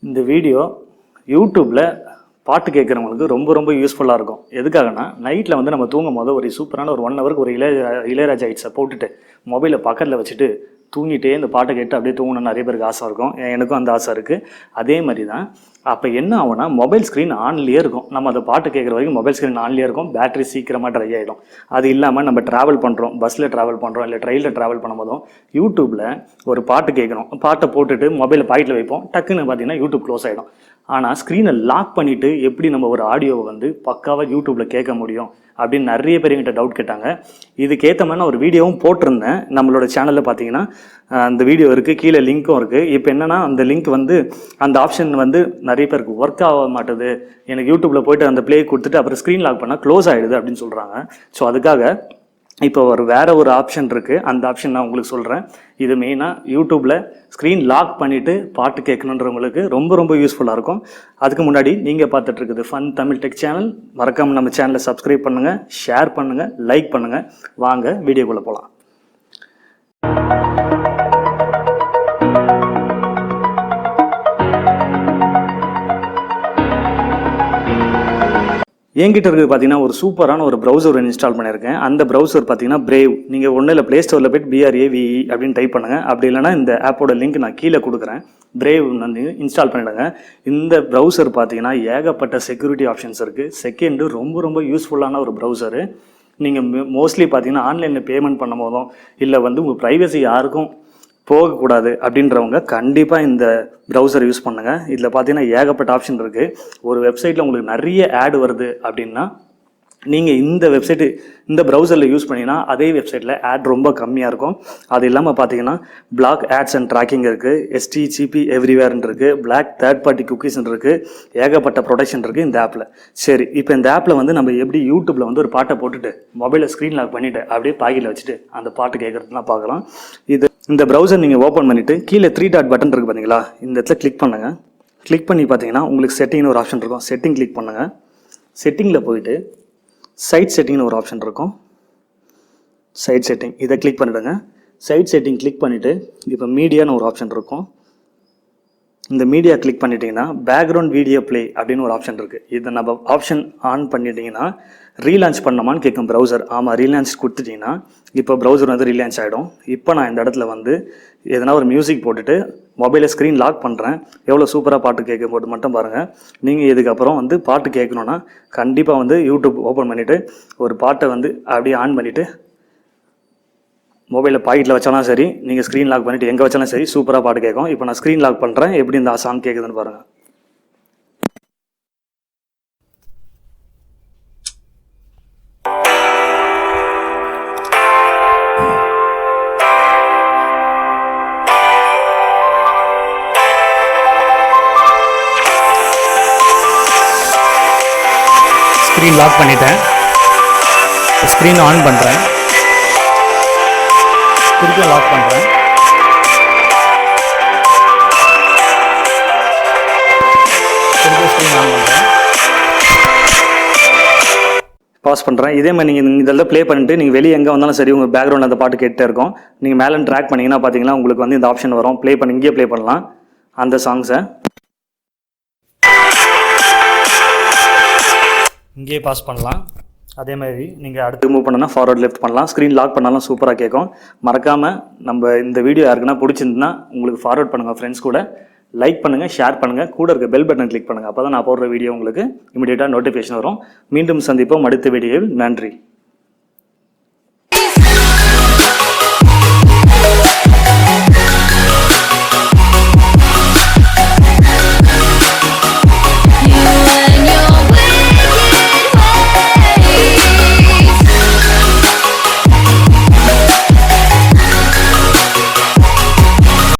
இந்த வீடியோ யூடியூப்பில் பாட்டு கேட்குறவங்களுக்கு ரொம்ப யூஸ்ஃபுல்லாக இருக்கும். எதுக்காகனா நைட்டில் வந்து நம்ம தூங்கும் போது ஒரு சூப்பரான ஒரு 1 ஹவருக்கு ஒரு இளையராஜா ஹிட்ஸை போட்டுட்டு மொபைலை பக்கத்தில் வச்சுட்டு தூங்கிட்டே இந்த பாட்டை கேட்டு அப்படியே தூங்கணும்னு நிறைய பேருக்கு ஆசை இருக்கும். எனக்கும் அந்த ஆசை இருக்குது. அதே மாதிரி தான் அப்போ என்ன ஆகும்னா மொபைல் ஸ்க்ரீன் ஆன்லேயே இருக்கும். நம்ம அதை பாட்டு கேட்குற வரைக்கும் மொபைல் ஸ்க்ரீன் ஆன்லேயே இருக்கும். பேட்டரி சீக்கிரமாக ட்ரை ஆகிடும். அது இல்லாமல் நம்ம ட்ராவல் பண்ணுறோம், பஸ்ஸில் ட்ராவல் பண்ணுறோம், இல்லை ட்ரெயினில் ட்ராவல் பண்ணும்போதும் யூடியூப்பில் ஒரு பாட்டு கேட்குறோம், பாட்டை போட்டுட்டு மொபைலை பாக்கெட்டில் வைப்போம், டக்குன்னு பார்த்தீங்கன்னா யூடியூப் க்ளோஸ் ஆகிடும். ஆனால் ஸ்க்ரீனை லாக் பண்ணிவிட்டு எப்படி நம்ம ஒரு ஆடியோவை வந்து பக்காவாக யூடியூப்பில் கேட்க முடியும் அப்படின்னு நிறைய பேர் என்கிட்ட டவுட் கேட்டாங்க. இதுக்கேற்ற மாதிரி நான் ஒரு வீடியோவும் போட்டிருந்தேன். நம்மளோட சேனலில் பார்த்தீங்கன்னா அந்த வீடியோ இருக்குது, கீழே லிங்க்கும் இருக்குது. இப்போ என்னென்னா அந்த லிங்க் வந்து அந்த ஆப்ஷன் வந்து நிறைய பேருக்கு ஒர்க் ஆக மாட்டுது, எனக்கு யூடியூப்பில் போய்ட்டு அந்த ப்ளே கொடுத்துட்டு அப்புறம் ஸ்க்ரீன் லாக் பண்ணால் க்ளோஸ் ஆகிடுது அப்படின்னு சொல்கிறாங்க. ஸோ அதுக்காக இப்போ வேறு ஒரு ஆப்ஷன் இருக்குது. அந்த ஆப்ஷன் நான் உங்களுக்கு சொல்கிறேன். இது மெயினாக யூடியூப்பில் ஸ்க்ரீன் லாக் பண்ணிவிட்டு பாட்டு கேட்கணுன்றவங்களுக்கு ரொம்ப யூஸ்ஃபுல்லாக இருக்கும். அதுக்கு முன்னாடி நீங்கள் பார்த்துட்டு இருக்குது ஃபன் தமிழ் டெக் சேனல். மறக்காமல் நம்ம சேனலை சப்ஸ்கிரைப் பண்ணுங்கள், ஷேர் பண்ணுங்கள், லைக் பண்ணுங்கள். வாங்க வீடியோக்குள்ளே போகலாம். என்கிட்ட இருக்குது பார்த்தீங்கன்னா ஒரு சூப்பரான ஒரு ப்ரௌசர் இன்ஸ்டால் பண்ணியிருக்கேன். அந்த ப்ரௌசர் பார்த்தீங்கன்னா பிரேவ். நீங்கள் ஒன்றும் இல்லை, ப்ளே ஸ்டோரில் போய்ட்டு BRAVE அப்படின்னு டைப் பண்ணுங்கள். அப்படி இல்லைனா இந்த ஆப்போட லிங்க் நான் கீழே கொடுக்குறேன். பிரேவ் வந்து இன்ஸ்டால் பண்ணிவிடுங்க. இந்த ப்ரௌசர் பார்த்தீங்கன்னா ஏகப்பட்ட செக்யூரிட்டி ஆப்ஷன்ஸ் இருக்குது. செகண்டு ரொம்ப யூஸ்ஃபுல்லான ஒரு ப்ரௌசரு. நீங்கள் மோஸ்ட்லி பார்த்தீங்கன்னா ஆன்லைனில் பேமெண்ட் பண்ணும் போதும் இல்லை வந்து உங்கள் ப்ரைவசி யாருக்கும் போகக்கூடாது அப்படின்றவங்க கண்டிப்பாக இந்த ப்ரௌசர் யூஸ் பண்ணுங்கள். இதில் பார்த்தீங்கன்னா ஏகப்பட்ட ஆப்ஷன் இருக்குது. ஒரு வெப்சைட்டில் உங்களுக்கு நிறைய ஆட் வருது அப்படின்னா நீங்கள் இந்த ப்ரௌசரில் யூஸ் பண்ணிங்கன்னா அதே வெப்சைட்டில் ஆட் ரொம்ப கம்மியாக இருக்கும். அது இல்லாமல் பார்த்தீங்கன்னா பிளாக் ஆட்ஸ் அண்ட் ட்ராக்கிங் இருக்குது, STGP எவ்ரிவேர்ன்னு இருக்குது, பிளாக் தேர்ட் பார்ட்டி குக்கீஸ்ன்னு இருக்குது, ஏகப்பட்ட ப்ரொடெக்ஷன் இருக்குது இந்த ஆப்பில். சரி, இப்போ இந்த ஆப்பில் வந்து நம்ம எப்படி யூடியூப்பில் வந்து ஒரு பாட்டை போட்டுட்டு மொபைலில் ஸ்க்ரீன் லாக் பண்ணிவிட்டு அப்படியே பாக்கெட்டில் வச்சுட்டு அந்த பாட்டு கேட்குறதுலாம் பார்க்கலாம். இந்த ப்ரௌசர் நீங்கள் ஓப்பன் பண்ணிவிட்டு கீழே 3 டாட் பட்டன் இருக்குது பார்த்தீங்களா, இந்த இடத்துல கிளிக் பண்ணுங்கள். கிளிக் பண்ணி பார்த்தீங்கன்னா உங்களுக்கு செட்டிங்னு ஒரு ஆப்ஷன் இருக்கும். செட்டிங் கிளிக் பண்ணுங்கள். செட்டிங்கில் போயிட்டு சைட் செட்டிங்னு ஒரு ஆப்ஷன் இருக்கும். சைட் செட்டிங் இதை கிளிக் பண்ணிவிடுங்க. சைட் செட்டிங் கிளிக் பண்ணிவிட்டு இப்போ மீடியான்னு ஒரு ஆப்ஷன் இருக்கும். இந்த மீடியா கிளிக் பண்ணிட்டீங்கன்னா பேக்ரவுண்ட் வீடியோ ப்ளே அப்படின்னு ஒரு ஆப்ஷன் இருக்குது. இதை நம்ம ஆப்ஷன் ஆன் பண்ணிட்டீங்கன்னா ரீலான்ச் பண்ணமான்னு கேட்கும் ப்ரௌசர். ஆமாம், ரீலான்ச் கொடுத்துட்டிங்கன்னா இப்போ ப்ரௌசர் வந்து ரீலான்ச் ஆகிடும். இப்போ நான் இந்த இடத்துல வந்து எதனா ஒரு மியூசிக் போட்டுட்டு மொபைலில் ஸ்க்ரீன் லாக் பண்ணுறேன். எவ்வளோ சூப்பராக பாட்டு கேட்கும் போது மட்டும் பாருங்கள். நீங்கள் இதுக்கப்புறம் வந்து பாட்டு கேட்கணுன்னா கண்டிப்பாக வந்து யூடியூப் ஓப்பன் பண்ணிவிட்டு ஒரு பாட்டை வந்து அப்படியே ஆன் பண்ணிவிட்டு மொபைலில் பாக்கெட்டில் வச்சாலும் சரி, நீங்கள் ஸ்க்ரீன் லாக் பண்ணிவிட்டு எங்கே வச்சாலும் சரி, சூப்பராக பாட்டு கேட்கும். இப்போ நான் ஸ்க்ரீன் லாக் பண்ணுறேன், எப்படி இந்த சாங் கேட்குதுன்னு பாருங்கள். ஸ்க்ரீன் லாக் பண்ணிட்டேன். ஸ்க்ரீன் ஆன் பண்ணுறேன், திருப்பி லாக் பண்ணுறேன். திருப்பி ஸ்க்ரீன் ஆன் பண்ணுறேன், பாஸ் பண்ணுறேன். இதே மாதிரி நீங்கள் இதெல்லாம் ப்ளே பண்ணிட்டு நீங்கள் வெளியே எங்கே வந்தாலும் சரி உங்கள் பேக்ரவுண்டில் அந்த பாட்டு கேட்டே இருக்கும். நீங்கள் மேலே ட்ராக் பண்ணிங்கன்னா பார்த்தீங்கன்னா உங்களுக்கு வந்து இந்த ஆப்ஷன் வரும். ப்ளே பண்ணி இங்கேயே ப்ளே பண்ணலாம் அந்த சாங்ஸை. இங்கேயே பாஸ் பண்ணலாம். அதே மாதிரி நீங்கள் அடுத்து மூவ் பண்ணனா ஃபார்வர்ட் லெஃப்ட் பண்ணலாம். ஸ்க்ரீன் லாக் பண்ணாலும் சூப்பராக கேட்கும். மறக்காமல் நம்ம இந்த வீடியோ யாருக்குன்னா பிடிச்சிருந்துன்னா உங்களுக்கு ஃபார்வர்ட் பண்ணுங்கள் ஃப்ரெண்ட்ஸ் கூட. லைக் பண்ணுங்கள், ஷேர் பண்ணுங்கள், கூட இருக்க பெல் பட்டன் கிளிக் பண்ணுங்கள். அப்போ தான் நான் போடுற வீடியோ உங்களுக்கு இமீடியட்டாக நோட்டிஃபிகேஷன் வரும். மீண்டும் சந்திப்போம் அடுத்த வீடியோவில். நன்றி.